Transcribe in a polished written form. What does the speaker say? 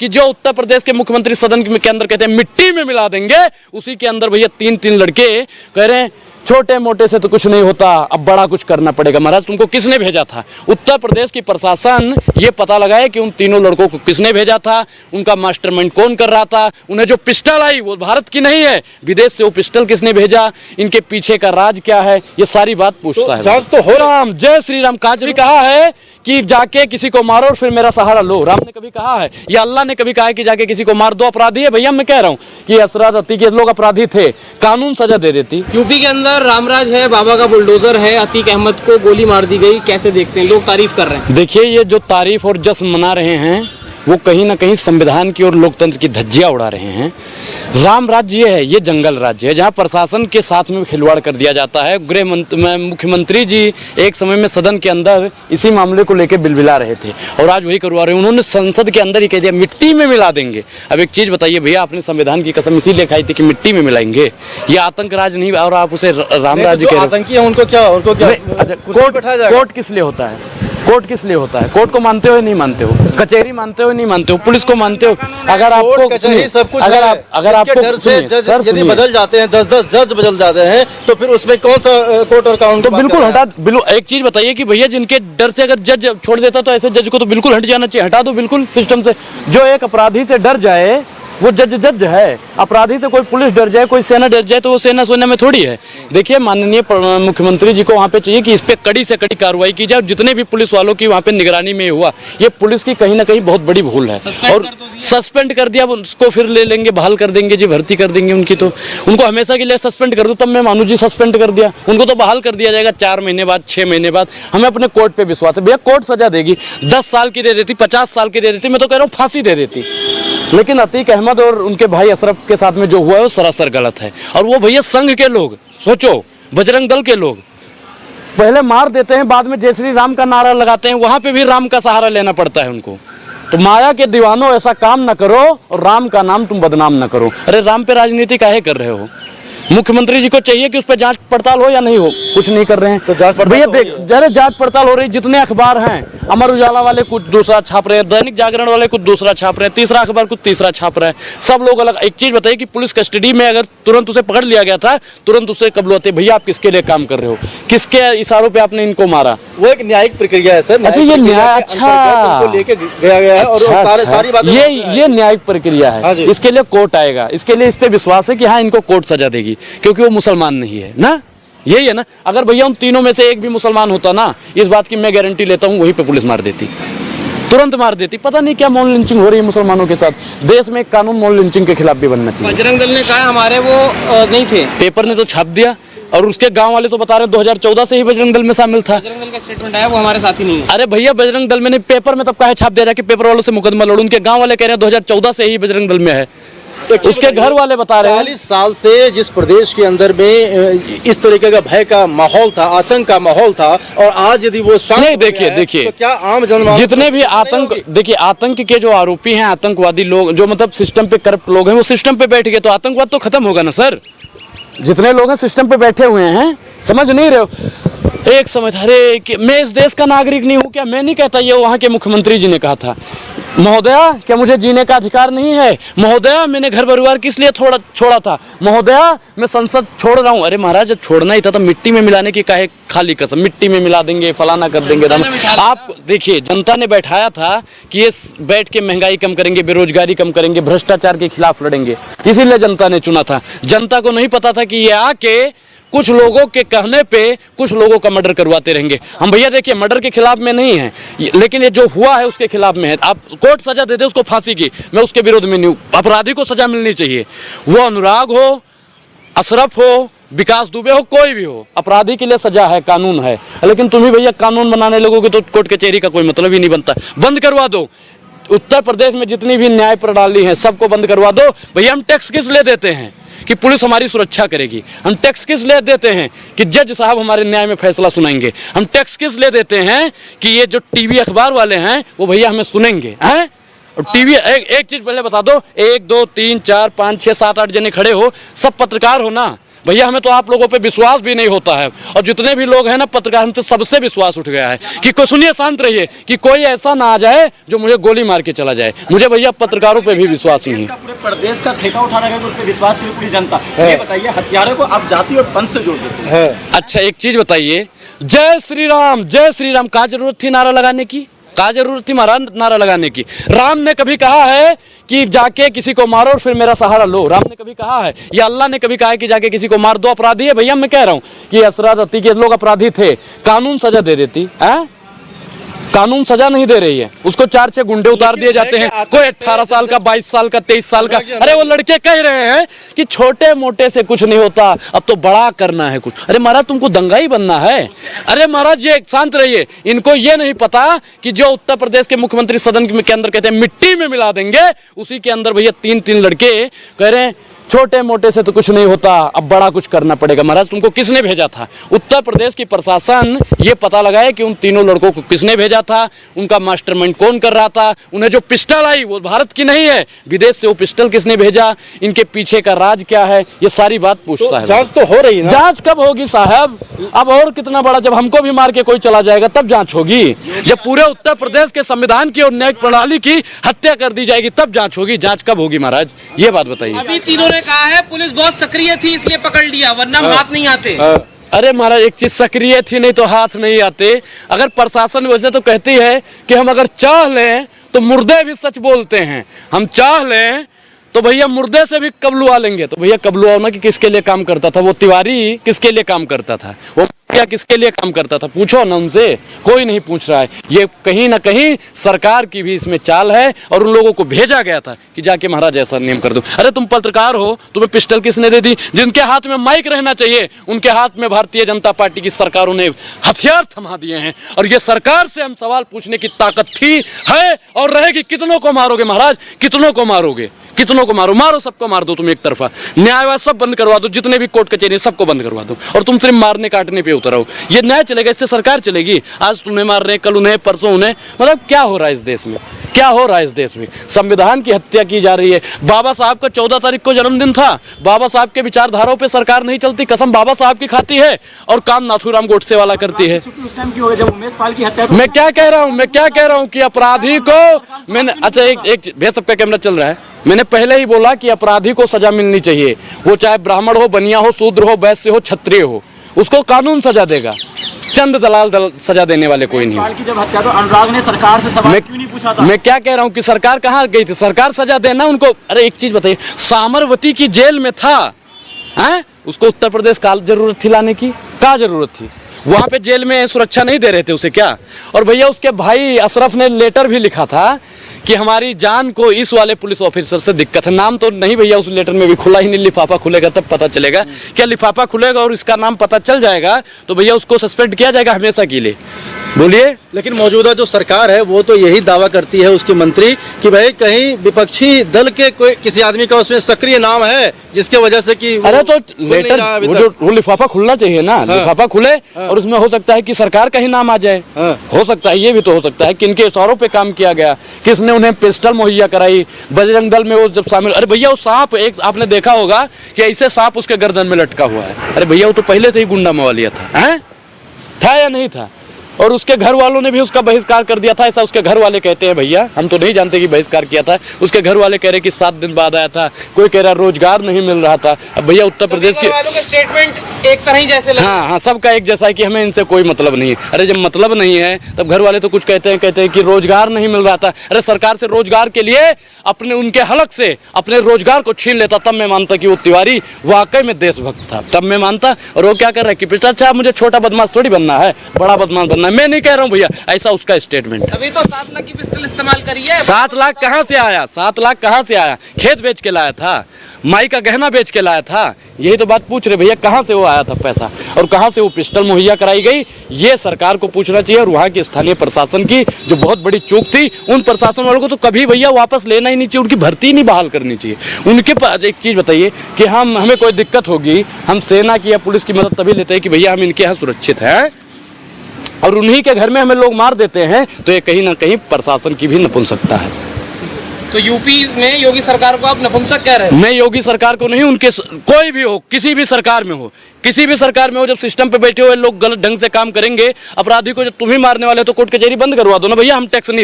कि जो उत्तर प्रदेश के मुख्यमंत्री सदन के अंदर कहते हैं मिट्टी में मिला देंगे, उसी के अंदर भैया तीन तीन लड़के कह रहे हैं छोटे मोटे से तो कुछ नहीं होता, अब बड़ा कुछ करना पड़ेगा। महाराज तुमको किसने भेजा था? उत्तर प्रदेश की प्रशासन ये पता लगाए कि उन तीनों लड़कों को किसने भेजा था, उनका मास्टरमाइंड कौन कर रहा था, उन्हें जो पिस्टल आई वो भारत की नहीं है, विदेश से वो पिस्टल किसने भेजा, इनके पीछे का राज क्या है, ये सारी बात पूछता है। जांच तो हो राम जय श्री राम का भी कहा है कि जाके किसी को मारो और फिर मेरा सहारा लो। राम ने कभी कहा है या अल्लाह ने कभी कहा है कि जाके किसी को मार दो? अपराधी है भैया, मैं कह रहा हूँ कि असरात अती के लोग अपराधी थे, कानून सजा दे देती। यूपी के अंदर रामराज है, बाबा का बुलडोजर है, अतीक अहमद को गोली मार दी गई, कैसे देखते हैं? लोग तारीफ कर रहे हैं। देखिए ये जो तारीफ और जश्न मना रहे हैं वो कहीं ना कहीं संविधान की और लोकतंत्र की धज्जियां उड़ा रहे हैं। राम राज्य ये है, ये जंगल राज्य है जहां प्रशासन के साथ में खिलवाड़ कर दिया जाता है। मुख्यमंत्री जी एक समय में सदन के अंदर इसी मामले को लेकर बिलबिला रहे थे और आज वही करवा रहे हैं। उन्होंने संसद के अंदर ही कह दिया मिट्टी में मिला देंगे। अब एक चीज बताइए भैया, आपने संविधान की कसम इसीलिए खाई थी कि मिट्टी में मिलाएंगे, ये आतंक राज नहीं और आप उसे राम राज्य कह रहे हो। आतंकी है उनको क्या अच्छा, कोर्ट किस लिए होता है? कोर्ट किस लिए होता है? कोर्ट को मानते हो नहीं मानते हो? कचहरी मानते हो नहीं मानते हो? पुलिस को मानते हो? अगर आपको कचहरी सब कुछ अगर आपको डर से जज यदि बदल जाते हैं, 10-10 जज बदल जाते हैं, तो फिर उसमें कौन सा कोर्ट और कानून? तो बिल्कुल हटा। बिल्कुल एक चीज बताइए कि भैया जिनके डर से अगर जज छोड़ देता तो ऐसे जज को तो बिल्कुल हट जाना चाहिए, हटा दो बिल्कुल सिस्टम से। जो एक अपराधी से डर जाए वो जज है। अपराधी से कोई पुलिस डर जाए, कोई सेना डर जाए तो वो सेना सोना में थोड़ी है। देखिए माननीय मुख्यमंत्री जी को वहाँ पे चाहिए कि इस पे कड़ी से कड़ी कार्रवाई की जाए और जितने भी पुलिस वालों की वहाँ पे निगरानी में हुआ, ये पुलिस की कहीं ना कहीं बहुत बड़ी भूल है। और सस्पेंड कर दिया, उसको फिर ले लेंगे, बहाल कर देंगे जी, भर्ती कर देंगे उनकी, तो उनको हमेशा के लिए सस्पेंड कर दो। तब मैं मानू जी सस्पेंड कर दिया, उनको तो बहाल कर दिया जाएगा 4 महीने बाद, 6 महीने बाद। हमें अपने कोर्ट पे विश्वास है भैया, कोर्ट सजा देगी। 10 साल की दे देती, 50 साल की दे देती, मैं तो कह रहा हूँ फांसी दे देती। लेकिन अतीक अहमद और उनके भाई अशरफ के साथ में जो हुआ है वो सरासर गलत है। और वो भैया संघ के लोग, सोचो बजरंग दल के लोग पहले मार देते हैं, बाद में जय श्री राम का नारा लगाते हैं, वहां पे भी राम का सहारा लेना पड़ता है उनको। तो माया के दीवानों ऐसा काम न करो और राम का नाम तुम बदनाम न करो। अरे राम पे राजनीति काहे कर रहे हो? मुख्यमंत्री जी को चाहिए कि उस पर जांच पड़ताल हो या नहीं हो, कुछ नहीं कर रहे हैं। तो जांच भैया देख जरा जांच पड़ताल हो रही, जितने अखबार हैं, अमर उजाला वाले कुछ दूसरा छाप रहे हैं, दैनिक जागरण वाले कुछ दूसरा छाप रहे हैं, तीसरा अखबार कुछ तीसरा छाप रहे हैं, सब लोग अलग। एक चीज बताइए कि पुलिस कस्टडी में अगर तुरंत उसे पकड़ लिया गया था, तुरंत उससे कबूलते भैया आप किसके लिए काम कर रहे हो, किसके इशारों पे आपने इनको मारा? वो एक न्यायिक प्रक्रिया है सर। अच्छा ये न्याय, अच्छा लेके गया गया है और सारी बातें ये न्यायिक प्रक्रिया है। इसके लिए कोर्ट आएगा, इसके लिए इस पे विश्वास है कि हाँ इनको कोर्ट सजा देगी, क्योंकि वो मुसलमान नहीं है ना, यही है ना। अगर भैया उन तीनों में से एक भी मुसलमान होता ना, इस बात की मैं गारंटी लेता हूँ वहीं पे पुलिस मार देती, तुरंत मार देती। पता नहीं क्या मॉल लिंचिंग हो रही है मुसलमानों के साथ। देश में एक कानून मॉल लिंचिंग के खिलाफ भी बनना चाहिए। बजरंग दल ने कहा हमारे वो नहीं थे, पेपर ने तो छाप दिया और उसके गांव वाले तो बता रहे 2014 से ही बजरंग दल में शामिल था। बजरंग दल का स्टेटमेंट आया वो हमारे साथ ही नहीं है। अरे भैया बजरंग दल में नहीं, पेपर में तब कहा छाप दिया जाके पेपर वालों से मुकदमा लड़ो। उनके गांव वाले कह रहे हैं 2014 से ही बजरंग दल में है, उसके घर वाले बता रहे हैं। 40 साल से जिस प्रदेश के अंदर में इस तरीके का भय का माहौल था, आतंक का माहौल था, और आज यदि वो नहीं, देखिए तो क्या आम जनमानस जितने भी आतंक, देखिए आतंक के जो आरोपी हैं, आतंकवादी लोग जो मतलब सिस्टम पे करप्ट लोग हैं, वो सिस्टम पे बैठ गए तो आतंकवाद तो खत्म होगा ना सर। जितने लोग हैं सिस्टम पे बैठे हुए हैं, समझ नहीं रहे हो। एक समय था अरे कि मैं इस देश का नागरिक नहीं हूँ क्या? मैं नहीं कहता, ये वहाँ के मुख्यमंत्री जी ने कहा था, महोदया क्या मुझे जीने का अधिकार नहीं है? महोदया मैंने घर परिवार किस लिए छोड़ा था? महोदया मैं संसद छोड़ रहा हूँ। अरे महाराज जब छोड़ना ही था तो मिट्टी में मिलाने की काहे खाली कसम? मिट्टी में मिला देंगे, फलाना कर देंगे। आप देखिए जनता ने बैठाया था कि ये बैठ के महंगाई कम करेंगे, बेरोजगारी कम करेंगे, भ्रष्टाचार के खिलाफ लड़ेंगे, इसीलिए जनता ने चुना था। जनता को नहीं पता था कि ये आके कुछ लोगों के कहने पे कुछ लोगों का मर्डर करवाते रहेंगे। हम भैया देखिए मर्डर के खिलाफ में नहीं है, लेकिन ये जो हुआ है उसके खिलाफ में है। आप कोर्ट सजा दे दे उसको फांसी की, मैं उसके विरोध में नहीं हूँ। अपराधी को सजा मिलनी चाहिए, वो अनुराग हो, अशरफ हो, विकास दुबे हो, कोई भी हो, अपराधी के लिए सजा है, कानून है। लेकिन तुम ही भैया कानून बनाने लोगोगे तो कोर्ट कचहरी का कोई मतलब ही नहीं बनता। बंद करवा दो, उत्तर प्रदेश में जितनी भी न्याय प्रणाली है सबको बंद करवा दो। भैया हम टैक्स किस लिए देते हैं कि पुलिस हमारी सुरक्षा करेगी? हम टैक्स किस लिए देते हैं कि जज साहब हमारे न्याय में फैसला सुनाएंगे? हम टैक्स किस लिए देते हैं कि ये जो टीवी अखबार वाले हैं वो भैया हमें सुनेंगे हैं? और टीवी एक चीज पहले बता दो, 1 2 3 4 5 6 7 8 जने खड़े हो, सब पत्रकार हो ना, भैया हमें तो आप लोगों पे विश्वास भी नहीं होता है, और जितने भी लोग हैं ना पत्रकार, हम तो सबसे विश्वास उठ गया है कि कोई, सुनिए शांत रहिए, कि कोई ऐसा ना आ जाए जो मुझे गोली मार के चला जाए। मुझे भैया पत्रकारों पे भी विश्वास नहीं है। पूरे प्रदेश का ठेका उठा रहा है, उस पर विश्वास की पूरी जनता। ये बताइए, हत्यारे को आप जाति और पंथ से जोड़ देते हैं। अच्छा एक चीज बताइए, जय श्री राम का जरूरत थी नारा लगाने की? का जरूरत थी महाराज नारा लगाने की? राम ने कभी कहा है कि जाके किसी को मारो और फिर मेरा सहारा लो? राम ने कभी कहा है? या अल्लाह ने कभी कहा है कि जाके किसी को मार दो? अपराधी है भैया, मैं कह रहा हूं कि असरात अती के लोग अपराधी थे, कानून सजा दे देती है, कानून सजा नहीं दे रही है, उसको 4-6 गुंडे उतार दिए जाते हैं। कोई 18 साल का, 22 साल का, 23 साल का, अरे वो लड़के कह रहे हैं कि छोटे मोटे से कुछ नहीं होता, अब तो बड़ा करना है कुछ। अरे महाराज तुमको दंगाई बनना है? अरे महाराज ये शांत रहिए, इनको ये नहीं पता कि जो उत्तर प्रदेश के मुख्यमंत्री सदन के अंदर कहते हैं मिट्टी में मिला देंगे, उसी के अंदर भैया 3-3 लड़के कह रहे हैं छोटे मोटे से तो कुछ नहीं होता, अब बड़ा कुछ करना पड़ेगा। महाराज तुमको किसने भेजा था? उत्तर प्रदेश की प्रशासन ये पता लगाए कि उन तीनों लड़कों को किसने भेजा था, उनका मास्टरमाइंड कौन कर रहा था, उन्हें जो पिस्टल आई वो भारत की नहीं है, विदेश से वो पिस्टल किसने भेजा, इनके पीछे का राज क्या है, ये सारी बात पूछता है। जांच तो हो रही है ना? जांच कब होगी साहब? अब और कितना बड़ा, जब हमको भी मार के कोई चला जाएगा तब जांच होगी। जब पूरे उत्तर प्रदेश के संविधान की और न्यायिक प्रणाली की हत्या कर दी जाएगी तब जांच होगी। जांच कब होगी महाराज, ये बात बताइए। अभी तीनों ने कहा है पुलिस बहुत सक्रिय थी इसलिए पकड़ लिया, वरना हाथ नहीं आते। अरे महाराज एक चीज, सक्रिय थी नहीं तो हाथ नहीं आते। अगर प्रशासन वैसे तो कहती है कि हम अगर चाह लें तो मुर्दे भी सच बोलते हैं, हम चाह लें तो भैया मुर्दे से भी कबलुआ लेंगे। तो भैया कबलुआ होना कि किसके लिए काम करता था वो तिवारी, किसके लिए काम करता था वो, क्या किसके लिए काम करता था? पूछो ना उनसे, कोई नहीं पूछ रहा है। ये कहीं ना कहीं सरकार की भी इसमें चाल है, और उन लोगों को भेजा गया था कि जाके महाराज ऐसा नियम कर दो। अरे तुम पत्रकार हो, तुम्हें पिस्टल किसने दे दी? जिनके हाथ में माइक रहना चाहिए उनके हाथ में भारतीय जनता पार्टी की सरकारों ने हथियार थमा दिए हैं। और ये सरकार से हम सवाल पूछने की ताकत थी, है और रहेगी। कितनों को मारोगे महाराज, कितनों को मारोगे? कितनों को मारो? मारो, सबको मार दो तुम एक तरफा। न्यायवाद सब बंद करवा दो, जितने भी कोर्ट कचहरी सबको बंद करवा दो, और तुम सिर्फ मारने काटने पे उतर आओ। ये न्याय चलेगा? इससे सरकार चलेगी? आज तुम्हें मार रहे, कल उन्हें, परसों उन्हें, मतलब क्या हो रहा है इस देश में? क्या हो रहा है इस देश में? संविधान की हत्या की जा रही है। बाबा साहब का 14 तारीख को जन्मदिन था, बाबा साहब के विचारधाराओं पे सरकार नहीं चलती, कसम बाबा साहब की खाती है और काम नाथूराम गोडसे वाला करती है। उस टाइम क्यों हो गया जब उमेश पाल की हत्या? मैं क्या कह रहा हूँ कि अपराधी को मैंने, अच्छा एक भेद, सबका कैमरा चल रहा है, मैंने पहले ही बोला कि अपराधी को सजा मिलनी चाहिए, वो चाहे ब्राह्मण हो, बनिया हो, शूद्र हो, वैश्य हो, क्षत्रिय हो, उसको कानून सजा देगा। चंद दलाल सजा देने वाले कोई नहीं। पाल की जब हत्या तो अनुराग ने सरकार से सवाल क्यों नहीं पूछा था? मैं क्या कह रहा हूँ कि सरकार कहाँ गई थी? सरकार सजा देना उनको। अरे एक चीज बताइए, सामरवती की जेल में था, हैं? उसको उत्तर प्रदेश का जरूरत थी लाने की? क्या जरूरत थी? वहां पे जेल में सुरक्षा नहीं दे रहे थे उसे क्या? और भैया उसके भाई अशरफ ने लेटर भी लिखा था कि हमारी जान को इस वाले पुलिस ऑफिसर से दिक्कत है। नाम तो नहीं भैया उस लेटर में भी खुला ही नहीं, लिफाफा खुलेगा तब पता चलेगा। क्या लिफाफा खुलेगा और इसका नाम पता चल जाएगा तो भैया उसको सस्पेंड किया जाएगा हमेशा के लिए? बोलिए। लेकिन मौजूदा जो सरकार है वो तो यही दावा करती है उसके मंत्री कि भाई कहीं विपक्षी दल के कोई किसी आदमी का उसमें सक्रिय नाम है जिसके वजह से कि अरे तो लेटर वो लिफाफा खुलना चाहिए ना। हाँ। लिफाफा खुले और उसमें हो सकता है कि सरकार का ही नाम आ जाए। हाँ। हो सकता है, ये भी तो हो सकता है कि इनके इशारों पे काम किया गया, किसने उन्हें पिस्टल मुहैया कराई, बजरंग दल में वो जब शामिल। अरे भैया वो सांप, एक आपने देखा होगा कि ऐसे सांप उसके गर्दन में लटका हुआ है। अरे भैया वो तो पहले से ही गुंडा मवालिया था या नहीं था? और उसके घर वालों ने भी उसका बहिष्कार कर दिया था, ऐसा उसके घर वाले कहते हैं। भैया हम तो नहीं जानते कि बहिष्कार किया था, उसके घर वाले कह रहे कि 7 दिन बाद आया था, कोई कह रहा रोजगार नहीं मिल रहा था। अब भैया उत्तर प्रदेश के स्टेटमेंट एक तरह ही जैसे लगे। हाँ, सबका एक जैसा है कि हमें इनसे कोई मतलब नहीं है। अरे जब मतलब नहीं है तब घर वाले तो कुछ कहते हैं कि रोजगार नहीं मिल रहा था। अरे सरकार से रोजगार के लिए अपने उनके हलक से अपने रोजगार को छीन लेता, तब मैं मानता कि वो तिवारी वाकई में देशभक्त था, तब मैं मानता। और वो क्या कर रहा है कि पिता अच्छा मुझे छोटा बदमाश थोड़ी बनना है, बड़ा बदमाश बनना है। मैं नहीं कह रहा हूँ भैया, ऐसा उसका स्टेटमेंट है। अभी तो 7 लाख की पिस्टल इस्तेमाल करी है। 7 लाख कहाँ से आया? 7 लाख कहाँ से आया? खेत बेच के लाया था, माई का गहना बेच के लाया था, यही तो बात पूछ रहे भैया, कहाँ से वो आया था पैसा और कहाँ से वो पिस्टल मुहैया कराई गई? ये सरकार को पूछना चाहिए। और वहाँ की स्थानीय प्रशासन की जो बहुत बड़ी चूक थी, उन प्रशासन वालों को तो कभी भैया वापस लेना ही नहीं चाहिए, उनकी भर्ती नहीं बहाल करनी चाहिए। उनके पास एक चीज़ बताइए कि हमें कोई दिक्कत होगी, हम सेना की या पुलिस की मदद तभी लेते हैं कि भैया हम इनके यहाँ सुरक्षित हैं, और उन्हीं के घर में हमें लोग मार देते हैं, तो ये कहीं ना कहीं प्रशासन की भी नपुंसकता है। तो यूपी में योगी सरकार को आप नपुंसक कह रहे हैं? मैं योगी सरकार को नहीं, उनके कोई भी हो, किसी भी सरकार में हो, किसी भी सरकार में हो, जब सिस्टम पे बैठे हुए लोग गलत ढंग से काम करेंगे, अपराधी को जब तुम ही मारने वाले हो तो कोर्ट कचहरी बंद करवा दो ना भैया, हम टैक्स नहीं